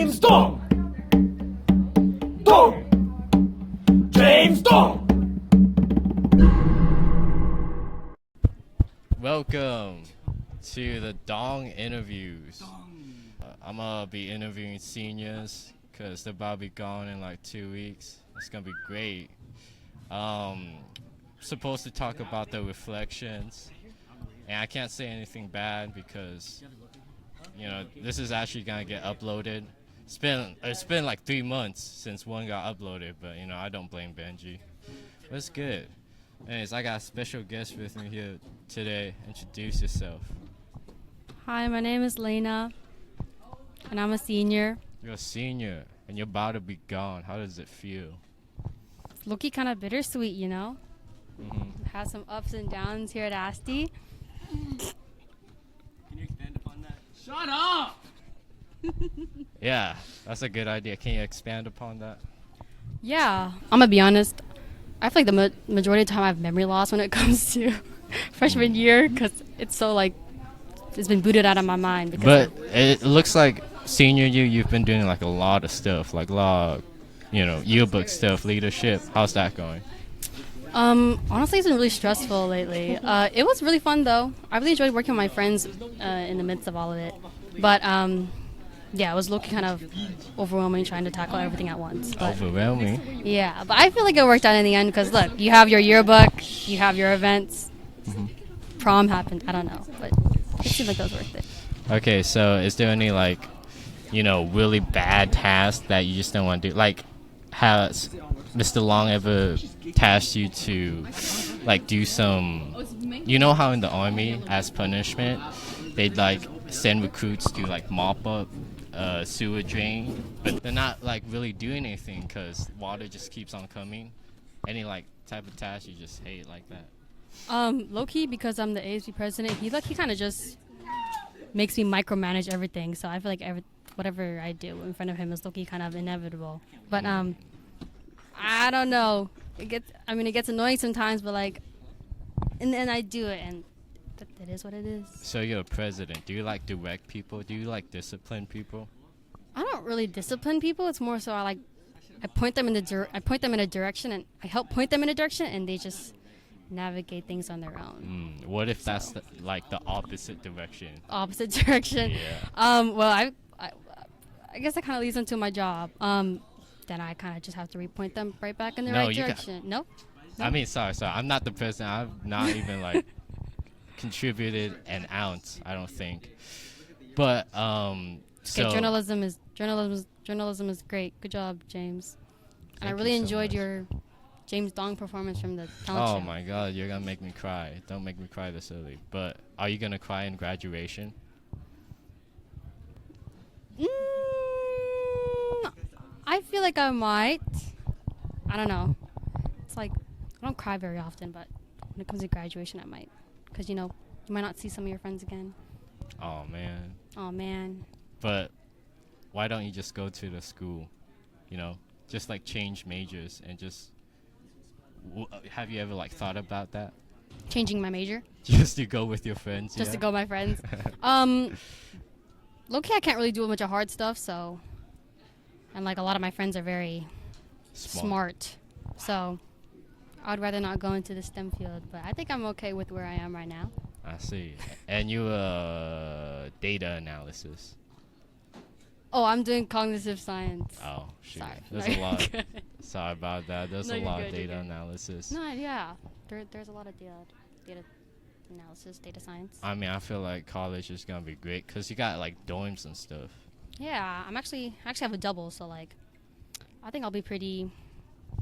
James Dong! Dong! James Dong! Welcome to the Dong interviews. I'm gonna be interviewing seniors because they're about to be gone in like 2 weeks. It's gonna be great. Supposed to talk about the reflections, and I can't say anything bad because this is actually gonna get uploaded. It's been like 3 months since one got uploaded, but I don't blame Benji. But it's good. Anyways, I got a special guest with me here today. Introduce yourself. Hi, my name is Leyna, and I'm a senior. You're a senior, and you're about to be gone. How does it feel? It's looking kind of bittersweet, Mm-hmm. Has some ups and downs here at ASTI. Can you expand upon that? Shut up! Yeah, that's a good idea. Can you expand upon that? Yeah, I'm gonna be honest. I feel like the majority of the time I have memory loss when it comes to freshman year because it's so it's been booted out of my mind. But it looks like senior year you've been doing like a lot of stuff, like a lot of, yearbook stuff, leadership. How's that going? Honestly, it's been really stressful lately. It was really fun though. I really enjoyed working with my friends in the midst of all of it. But yeah, it was looking kind of overwhelming trying to tackle everything at once. But Overwhelming? yeah, but I feel like it worked out in the end because look, you have your yearbook, you have your events. Mm-hmm. Prom happened. I don't know, but it seemed like that was worth it. Okay, so is there any really bad tasks that you just don't want to do? Like, has Mr. Long ever tasked you to do some, how in the army as punishment they'd send recruits to mop up sewer drain, but they're not really doing anything because water just keeps on coming? Any type of task you just hate like that? Low-key, because I'm the ASTI president, he kind of just makes me micromanage everything, so I feel like whatever I do in front of him is low-key kind of inevitable. But I don't know. It gets annoying sometimes, but and then I do it, and it is what it is. So you're a president. Do you direct people? Do you discipline people? I don't really discipline people. It's more so I point them in a direction, and I help point them in a direction, and they just navigate things on their own. What if that's the opposite direction? Opposite direction. Yeah. Well, I guess that kind of leads into my job. Then I kind of just have to repoint them right back in the right direction. No? I mean, sorry. I'm not the president. I've not even contributed an ounce, I don't think. But so journalism is great. Good job, James. And I really enjoyed your James Dong performance from the talent show. Oh my God, you're gonna make me cry. Don't make me cry this early. But are you gonna cry in graduation? I feel like I might. I don't know. It's I don't cry very often, but when it comes to graduation, I might. Because, you might not see some of your friends again. Oh, man. Oh, man. But why don't you just go to the school? Just change majors and just... have you ever thought about that? Changing my major? Just to go with your friends? Just to go with my friends. Low-key, I can't really do a bunch of hard stuff, so... And a lot of my friends are very smart. So I'd rather not go into the STEM field, but I think I'm okay with where I am right now. I see. And you data analysis. Oh, I'm doing cognitive science. Oh, shoot. Sorry. There's a lot. Sorry about that. There's a lot of data analysis. No, yeah. There's a lot of data analysis, data science. I mean, I feel like college is going to be great because you got dorms and stuff. Yeah, I actually have a double, so I think I'll be pretty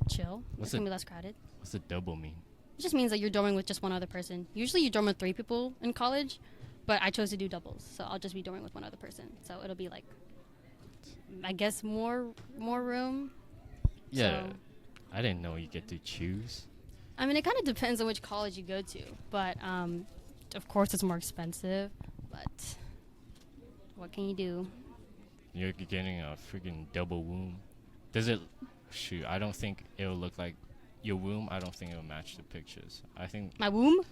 chill. It's gonna be less crowded. What's a double mean? It just means that you're dorming with just one other person. Usually you dorm with 3 people in college, but I chose to do doubles, so I'll just be dorming with one other person. So it'll be I guess more room. Yeah, so. I didn't know you get to choose. I mean, it kind of depends on which college you go to, but of course it's more expensive. But what can you do? You're getting a freaking double womb. Does it? Shoot, I don't think it'll look like your womb. I don't think it'll match the pictures. I think my womb.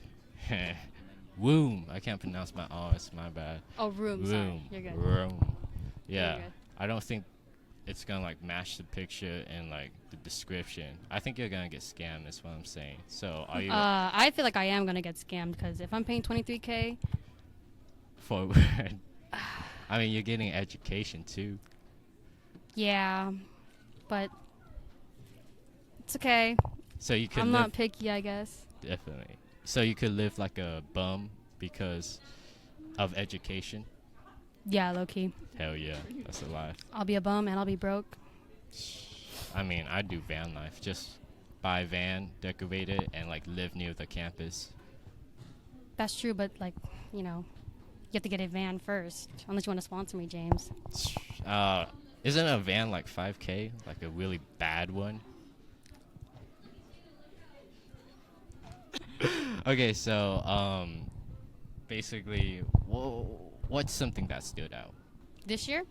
Womb. I can't pronounce my R's. My bad. Oh, room. Sorry. You're good. Room. Yeah. You're good. I don't think it's gonna like match the picture and like the description, I think you're gonna get scammed. Is what I'm saying. So are you I feel like I am gonna get scammed because if I'm paying 23K, for? I mean, you're getting education too. yeah, but it's okay. So you could I'm live, not picky, I guess. definitely. So you could live like a bum because of education. Yeah, low key. Hell yeah, that's a life. I'll be a bum and I'll be broke. I mean, I do van life. Just buy a van, decorate it, and like live near the campus. That's true, but like, you know, you have to get a van first. Unless you want to sponsor me, James. Isn't a van like 5K? Like a really bad one? Okay, so basically, what's something that stood out? This year?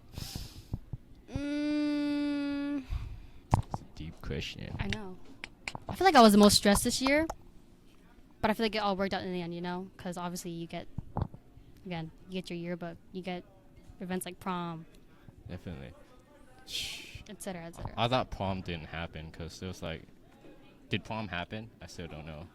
It's a deep question. I know. I feel like I was the most stressed this year, but I feel like it all worked out in the end, you know? Because obviously you get your yearbook, you get events like prom, Definitely. etc., etc. I thought prom didn't happen because it was like, did prom happen? I still don't know.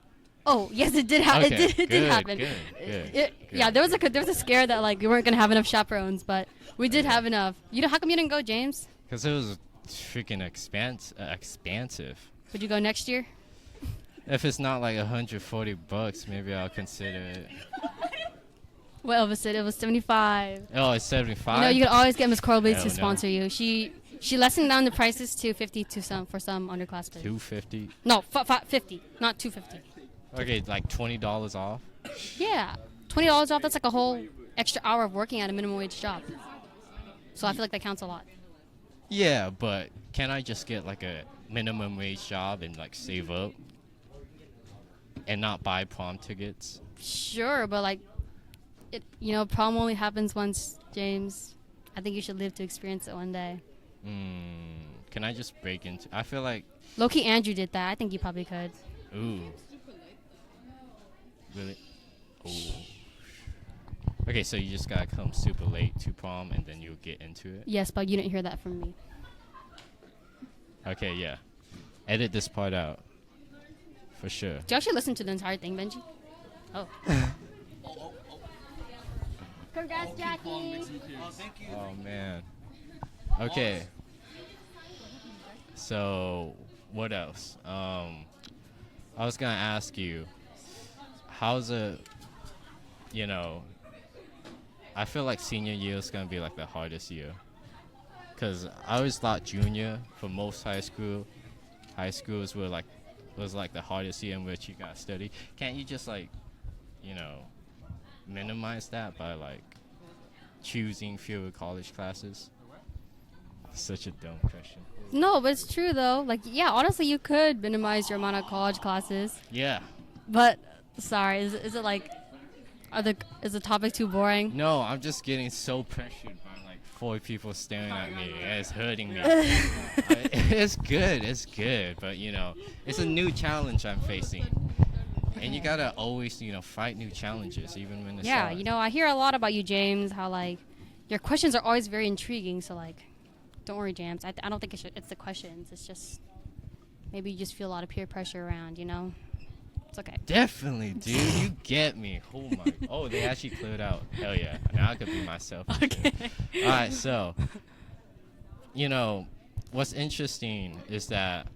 Oh, yes, it did happen. Okay, It did good, happen. good. Yeah, there was a scare that like we weren't gonna have enough chaperones, but we did have enough. You know, how come you didn't go, James? Because it was freaking expansive. Would you go next year? If it's not like $140, maybe I'll consider it. Well, Elvis said it was 75. Oh, it's 75. You know, you can always get Miss Coral Bates Hell to no. sponsor you. She lessened down the prices to 50 for some underclassmen. 250. No, 50, not 250. Okay, like $20 off. Yeah, $20 off. That's like a whole extra hour of working at a minimum wage job. So I feel like that counts a lot. Yeah, but can I just get like a minimum wage job and like save up and not buy prom tickets? Sure, but like, prom only happens once, James. I think you should live to experience it one day. Can I just break into? I feel like. Low-key Andrew did that. I think you probably could. Ooh. Really? Ooh. Okay, so you just gotta come super late to prom and then you'll get into it? Yes, but you didn't hear that from me. Okay, yeah. Edit this part out. For sure. Did you actually listen to the entire thing, Benji? Oh. Congrats, Jackie. Oh, man. Okay. So, what else? I was gonna ask you, how's it, I feel like senior year is gonna be like the hardest year. Cause I always thought junior for most high schools was like the hardest year in which you gotta study. Can't you just like, minimize that by like choosing fewer college classes? Such a dumb question. No, but it's true though. Like, yeah, honestly, you could minimize your amount of college classes. Yeah. But sorry, is it like, is the topic too boring? No, I'm just getting so pressured by like 4 people staring at me. It's hurting me. It's good, but it's a new challenge I'm facing. And you gotta always, fight new challenges, even when it's Yeah, hard. I hear a lot about you, James. How like your questions are always very intriguing. So like, don't worry, James. I don't think it's the questions. It's just maybe you just feel a lot of peer pressure around. It's okay. Definitely, dude. You get me. Oh my. Oh, they actually cleared out. Hell yeah. Now I could be myself. Okay. All right. So, what's interesting is that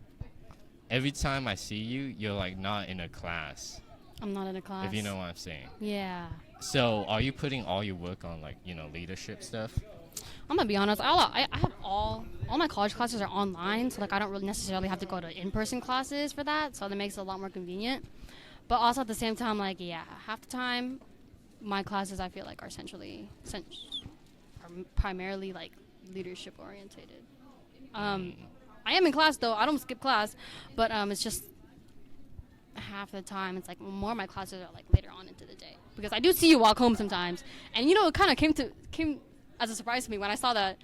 every time I see you, you're like not in a class. I'm not in a class. If you know what I'm saying. Yeah. So, are you putting all your work on like leadership stuff? I'm gonna be honest. I have all my college classes are online, so like I don't really necessarily have to go to in-person classes for that. So that makes it a lot more convenient. But also at the same time, like half the time, my classes I feel like are are primarily like leadership orientated. I am in class though. I don't skip class, but it's just half the time it's like more of my classes are like later on into the day because I do see you walk home sometimes, and it kind of came as a surprise to me when I saw that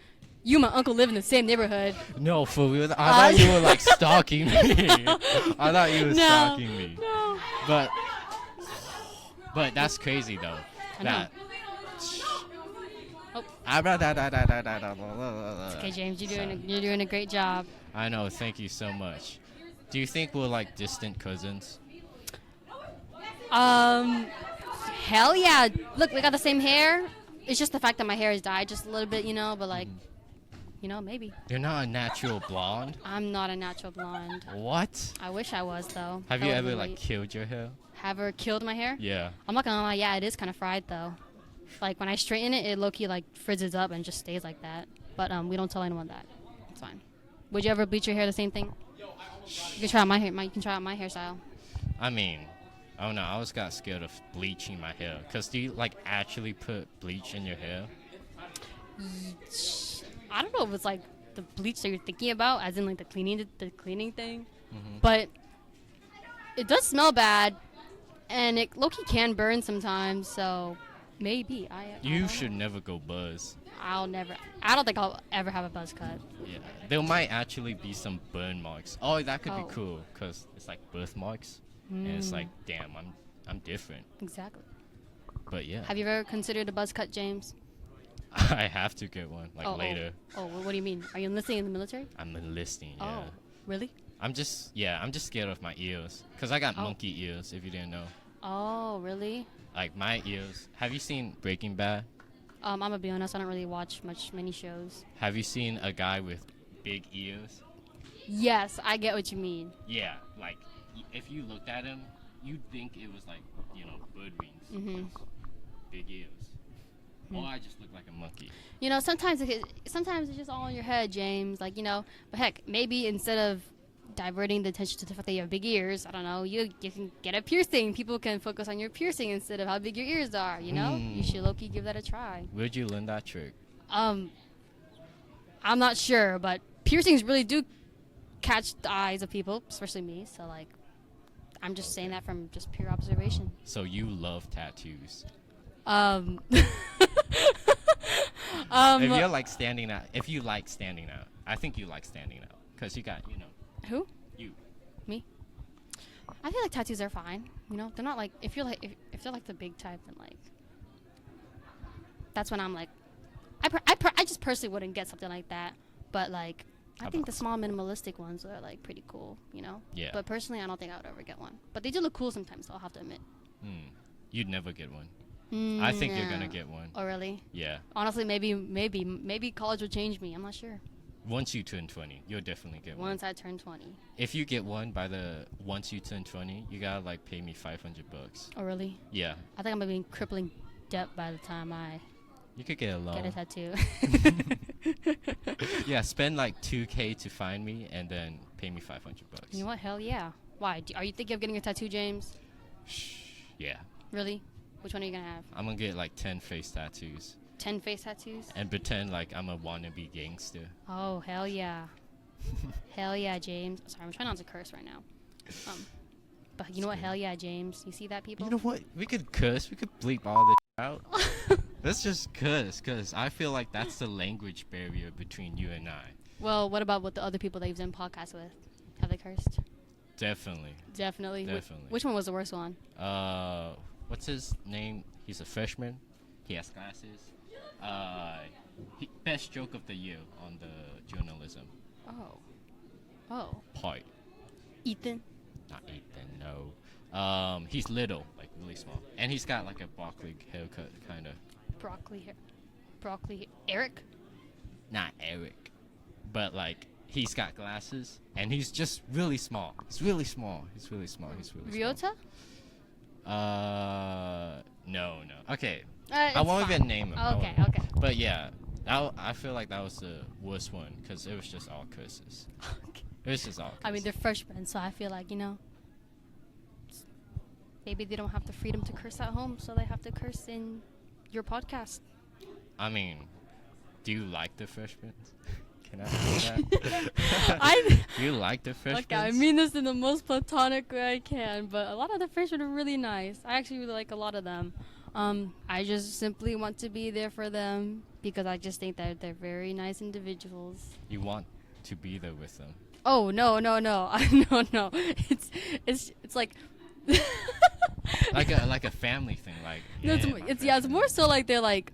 you and my uncle live in the same neighborhood. No, for real. I thought you were like stalking me. I thought you were stalking me. No. But that's crazy though. I know. Okay, James, you're doing a great job. I know. Thank you so much. Do you think we're like distant cousins? Hell yeah. Look, we got the same hair. It's just the fact that my hair is dyed just a little bit, but like, maybe. You're not a natural blonde. I'm not a natural blonde. What? I wish I was, though. Have That you would ever be like great. killed your hair? Have her killed my hair? Yeah. I'm not gonna lie, yeah, it is kind of fried, though. Like, when I straighten it, it low-key, like, frizzes up and just stays like that. But we don't tell anyone that. It's fine. Would you ever bleach your hair the same thing? You can try out my hair. You can try out my hairstyle. I mean, I don't know. I always got scared of bleaching my hair. Cause do you like actually put bleach in your hair? I don't know if it's like the bleach that you're thinking about, as in like the cleaning thing. Mm-hmm. But it does smell bad, and it low-key can burn sometimes. So maybe I You don't should know. never go buzz. I don't think I'll ever have a buzz cut. Yeah. There might actually be some burn marks. Oh, that could Oh. be cool. Cause it's like birthmarks, and it's like, damn, I'm different. Exactly. But yeah, Have you ever considered a buzz cut, James? I have to get one like later. Oh, what do you mean? Are you enlisting in the military? I'm enlisting. Yeah. Oh, really? I'm just scared of my ears. Cause I got Oh. monkey ears. If you didn't know, Oh, really? like my ears. Have you seen Breaking Bad? I'm gonna be honest. I don't really watch many shows. Have you seen a guy with big ears? Yes, I get what you mean. Yeah, like if you looked at him, you'd think it was like bird wings, Mhm. big ears. Or I just look like a monkey. Sometimes it's just all in your head, James. Like, but heck, maybe instead of diverting the attention to the fact that you have big ears, I don't know, you can get a piercing. People can focus on your piercing instead of how big your ears are, You should low-key give that a try. Where'd you learn that trick? I'm not sure, but piercings really do catch the eyes of people, especially me. So, like, I'm just saying that from just pure observation. So you love tattoos. If you like standing out, I think you like standing out. Because you got, Who? you. Me? I feel like tattoos are fine. They're not like if they're like the big type, then like that's when I'm like, I just personally wouldn't get something like that. But like, I think the small minimalistic ones are like pretty cool. Yeah. But personally, I don't think I would ever get one. But they do look cool sometimes. So I'll have to admit. You'd never get one. I think you're gonna Yeah. get one. Oh really? Yeah. Honestly, maybe college will change me. I'm not sure. Once you turn 20, you'll definitely get one. Once I turn 20. If you get one once you turn 20, you gotta like pay me $500. Oh really? Yeah. I think I'm gonna be in crippling debt by the time I You could get a loan. get a tattoo. Yeah, spend like $2K to find me and then pay me $500. You know what? Hell yeah. Why? Are you thinking of getting a tattoo, James? Yeah. Really? Which one are you gonna have? I'm gonna get like 10 face tattoos 10 face tattoos? and pretend like I'm a wannabe gangster. Oh, hell yeah. Hell yeah, James. Sorry, I'm trying not to curse right now. But you know what? Hell yeah, James. You see that, people? You know what? We could curse. We could bleep all this out. Let's just curse, because I feel like that's the language barrier between you and I. Well, what about with the other people that you've done podcasts with? Have they cursed? Definitely. Definitely. Definitely. Which one was the worst one? What's his name? He's a freshman. He has glasses. Best joke of the year on the journalism Oh. part. Ethan? Not Ethan, no. He's little, like really small. And he's got like a Berkeley haircut, kind of. Broccoli. Eric? Not Eric. But like, he's got glasses. And he's just really small. He's really small. Ryota? No. Okay. It's I won't fine. even name him. Okay. But yeah, I feel like that was the worst one because it was just all curses. It was just all curses. I mean, they're freshmen, so I feel like, maybe they don't have the freedom to curse at home, so they have to curse in your podcast. I mean, do you like the freshmen? Can I say that? Do you like the freshmen? Okay, I mean this in the most platonic way I can, but a lot of the freshmen are really nice. I actually really like a lot of them. I just simply want to be there for them because I just think that they're very nice individuals. You want to be there with them. Oh no. No. It's like like a family thing, like no, yeah, it's more so like they're like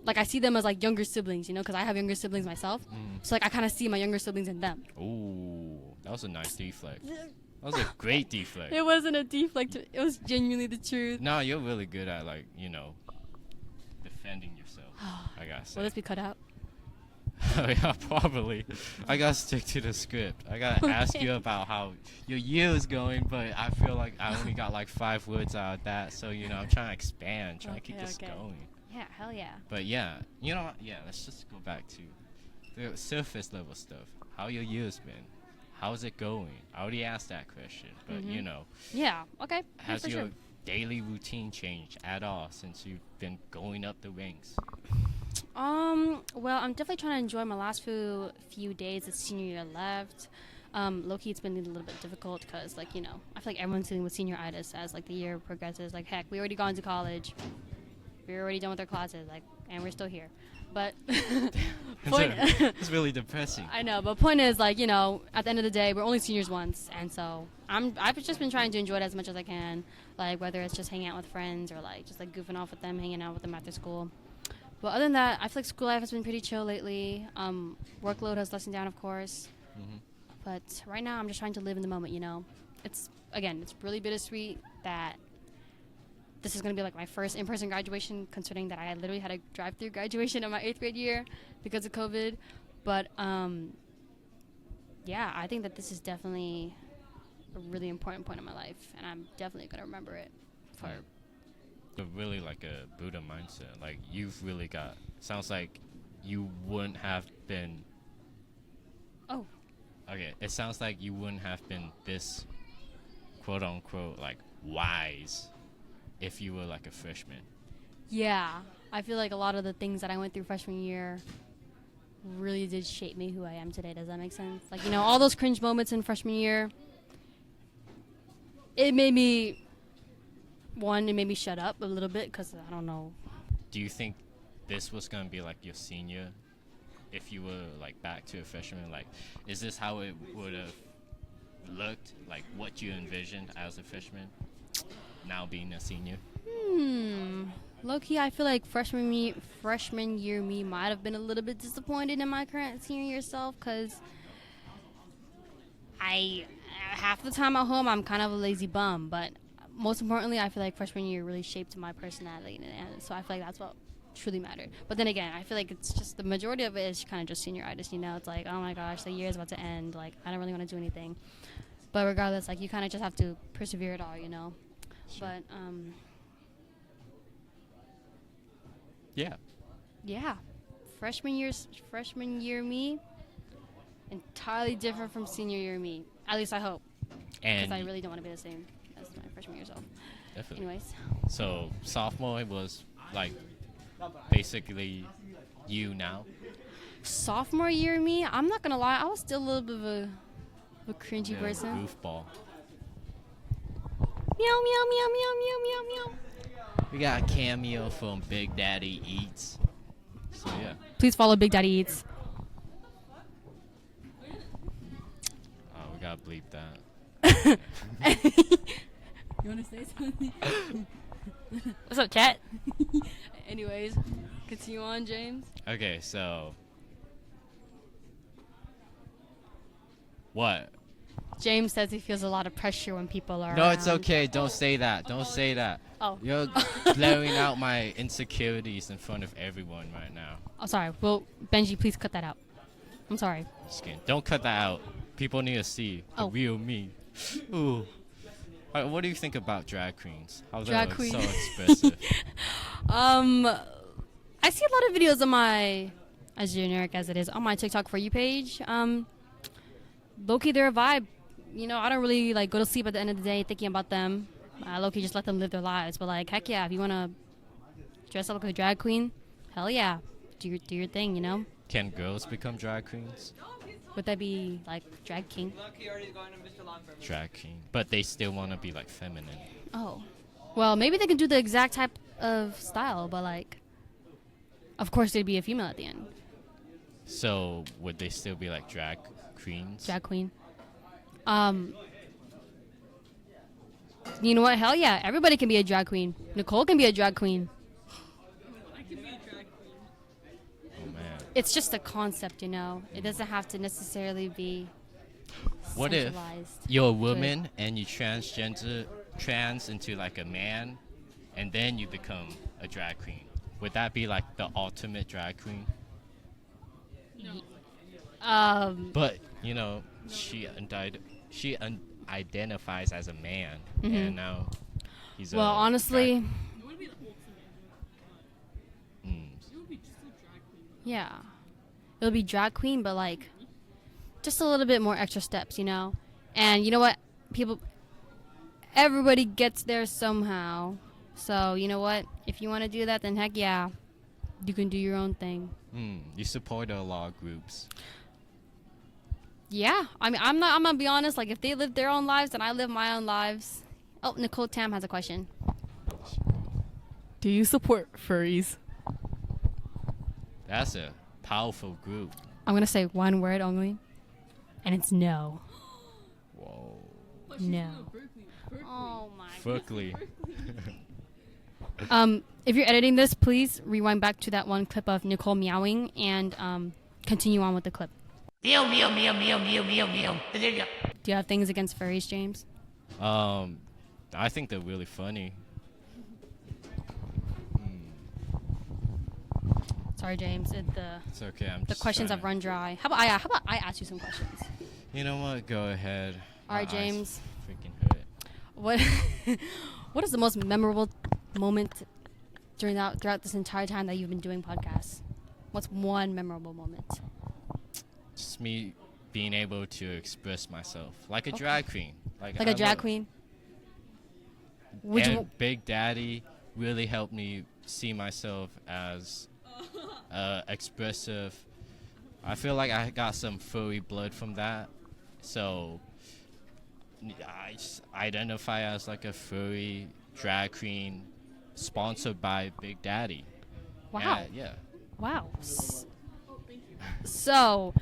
like I see them as like younger siblings, you know, because I have younger siblings myself. So like I kind of see my younger siblings in them. Ooh, that was a nice deflect. That was a great deflect. It wasn't a deflect. It was genuinely the truth. No, you're really good at like, you know, defending yourself. I gotta say. Will this be cut out? Oh, yeah, probably. I gotta stick to the script. I gotta ask you about how your year is going, but I feel like I only got like 5 words out of that. So, you know, I'm trying to expand, trying to keep this going. Yeah, hell yeah. But yeah, you know what? Yeah, let's just go back to the surface level stuff. How your year's been? How's it going? I already asked that question, but you know. Yeah, okay. Has yeah, your sure. daily routine changed at all since you've been going up the ranks? Well, I'm definitely trying to enjoy my last few days of senior year left. Low-key, it's been a little bit difficult because, like, you know, I feel like everyone's dealing with senioritis as, like, the year progresses. Like, heck, we already gone to college. We're already done with our classes, like, and we're still here. But point, It's really depressing. I know, but point is, like, you know, at the end of the day, we're only seniors once, and so I've just been trying to enjoy it as much as I can, like, whether it's just hanging out with friends or, like, just, like, goofing off with them, hanging out with them after school. But other than that, I feel like school life has been pretty chill lately. Workload has lessened down, of course. But right now, I'm just trying to live in the moment, you know. It's really bittersweet that this is going to be, like, my first in-person graduation, considering that I literally had a drive-through graduation in my 8th grade year because of COVID. But, yeah, I think that this is definitely a really important point in my life, and I'm definitely going to remember it for But really like a Buddha mindset. Like you've really got. Sounds like you wouldn't have been. Oh. Okay, it sounds like you wouldn't have been this, quote unquote, like wise, if you were like a freshman. Yeah, I feel like a lot of the things that I went through freshman year really did shape me who I am today. Does that make sense? Like, you know, all those cringe moments in freshman year. It made me shut up a little bit because I don't know. Do you think this was going to be like your senior if you were like back to a freshman? Like, is this how it would have looked, like what you envisioned as a freshman now being a senior? Low-key, I feel like freshman year me might have been a little bit disappointed in my current senior year self because half the time at home I'm kind of a lazy bum, but most importantly, I feel like freshman year really shaped my personality, and so I feel like that's what truly mattered. But then again, I feel like it's just the majority of it is kind of just senioritis, you know? It's like, oh my gosh, the year is about to end. Like, I don't really want to do anything. But regardless, like, you kind of just have to persevere it all, you know? Sure. But, yeah. Freshman year me, entirely different from senior year me. At least I hope. And Because I really don't want to be the same as my freshman year self. definitely. Anyways. So sophomore was like basically you now. Sophomore year me, I'm not gonna lie, I was still a little bit of a cringy Yeah, person. goofball. Meow meow meow meow meow meow meow. We got a cameo from Big Daddy Eats. So yeah. Please follow Big Daddy Eats. Oh, we gotta bleep that. You wanna say something? What's up, chat? Anyways, continue on, James. Okay, so what? James says he feels a lot of pressure when people are No, it's around. okay. Don't say that. Don't say that. Oh. You're blaring out my insecurities in front of everyone right now. Oh, sorry. Well, Benji, please cut that out. I'm sorry. Just kidding. Don't cut that out. People need to see the Oh. real me. Ooh. Alright, what do you think about drag queens? How Drag they're queen. so expressive. I see a lot of videos on my, as generic as it is, on my TikTok For You page. Low-key, they're a vibe. You know, I don't really, like, go to sleep at the end of the day thinking about them. Low-key, just let them live their lives. But, like, heck yeah, if you want to dress up like a drag queen, hell yeah. Do your thing, you know? Can girls become drag queens? Would that be, like, drag king? Drag king. But they still want to be, like, feminine. Oh. Well, maybe they can do the exact type of style, but, like, of course they'd be a female at the end. So, would they still be, like, drag queens? Drag queen. You know what? Hell yeah. Everybody can be a drag queen. Nicole can be a drag queen. I can be a drag queen. it's just a concept, you know. It doesn't have to necessarily be What if centralized. you're a woman and you trans into like a man, and then you become a drag queen? Would that be like the ultimate drag queen? But you know, she identifies as a man, and now he's well, a honestly, It would be the ultimate. It would be just a drag queen. yeah. It'll be drag queen, but like just a little bit more extra steps, you know? And you know what? Everybody gets there somehow. So, you know what? If you want to do that, then heck yeah. You can do your own thing. You support a lot of groups. Yeah. I mean, I'm going to be honest. Like, if they live their own lives, then I live my own lives. Oh, Nicole Tam has a question. Do you support furries? That's a powerful group. I'm going to say one word only. And it's no. Whoa. But she's No. from Berkeley. Oh, my. Berkeley. If you're editing this, please rewind back to that one clip of Nicole meowing and continue on with the clip. Meow, meow, meow, meow, meow, meow, meow. Do you have things against furries, James? I think they're really funny. Sorry, James. It's okay. I'm The just questions trying have run dry. How about I ask you some questions? You know what? Go ahead. All right, My eyes James. freaking hurt. What What is the most memorable moment throughout this entire time that you've been doing podcasts? What's one memorable moment? Just me being able to express myself like a drag queen. Like I a drag love- queen? And Big Daddy really helped me see myself as expressive. I feel like I got some furry blood from that, so I just identify as like a furry drag queen sponsored by Big Daddy. Wow. Yeah. Wow. So,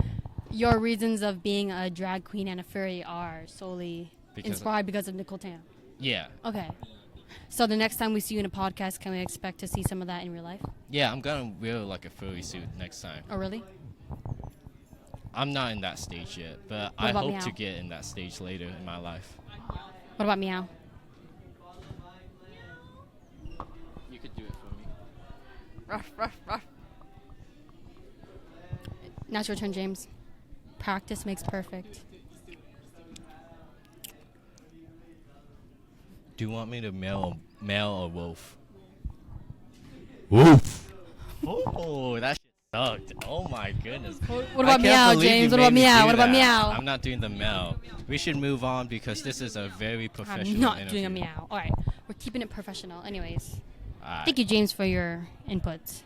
your reasons of being a drag queen and a furry are solely inspired because of Nicole Tam. Yeah. Okay. So the next time we see you in a podcast, can we expect to see some of that in real life? Yeah, I'm gonna wear like a furry suit next time. Oh, really? I'm not in that stage yet, but What I about hope Meow? to get in that stage later in my life. What about meow? You could do it for me. Ruff, ruff, ruff. Now it's your turn, James. Practice makes perfect. Do you want me to male or wolf? Wolf. Oh, that shit sucked. Oh my goodness. What I about can't meow, believe James? you What about made me meow? do What about that. meow? I'm not doing the mel. We should move on because this is a very professional I'm not interview. doing a meow. All right, we're keeping it professional. Anyways, Alright. thank you, James, for your inputs.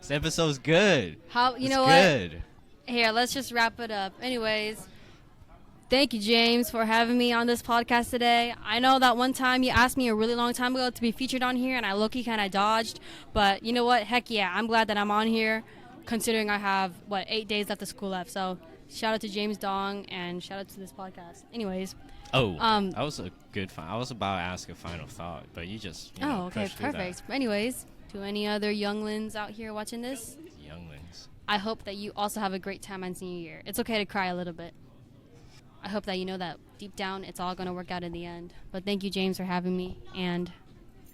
This episode's good. How you It's know what? good. Here, let's just wrap it up. Anyways, thank you, James, for having me on this podcast today. I know that one time you asked me a really long time ago to be featured on here, and I low-key kind of dodged. But you know what? Heck yeah, I'm glad that I'm on here, considering I have, 8 days left of school left. So shout out to James Dong, and shout out to this podcast. Anyways. Oh, that was a good I was about to ask a final thought, but you just Oh, okay, pushed through that. perfect. Anyways, to any other younglings out here watching this, Younglings. I hope that you also have a great time on senior year. It's okay to cry a little bit. I hope that you know that deep down it's all going to work out in the end. But thank you, James, for having me. And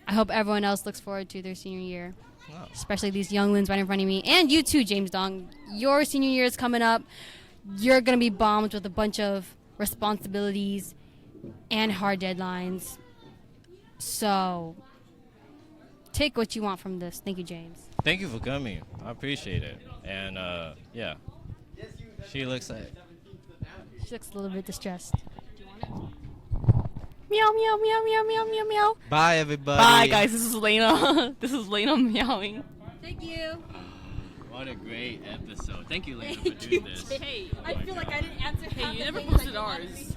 I hope everyone else looks forward to their senior year, Oh. especially these younglings right in front of me. And you too, James Dong. Your senior year is coming up. You're going to be bombed with a bunch of responsibilities and hard deadlines. So take what you want from this. Thank you, James. Thank you for coming. I appreciate it. And yeah. She looks like She looks a little bit distressed. Meow, meow, meow, meow, meow, meow, meow. bye everybody. Bye, guys. This is Leyna. This is Leyna meowing. Thank you. What a great episode. Thank you, Leyna, for doing this. Hey. I feel like I didn't answer. Hey, you never posted ours.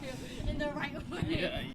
In the right way. Yeah.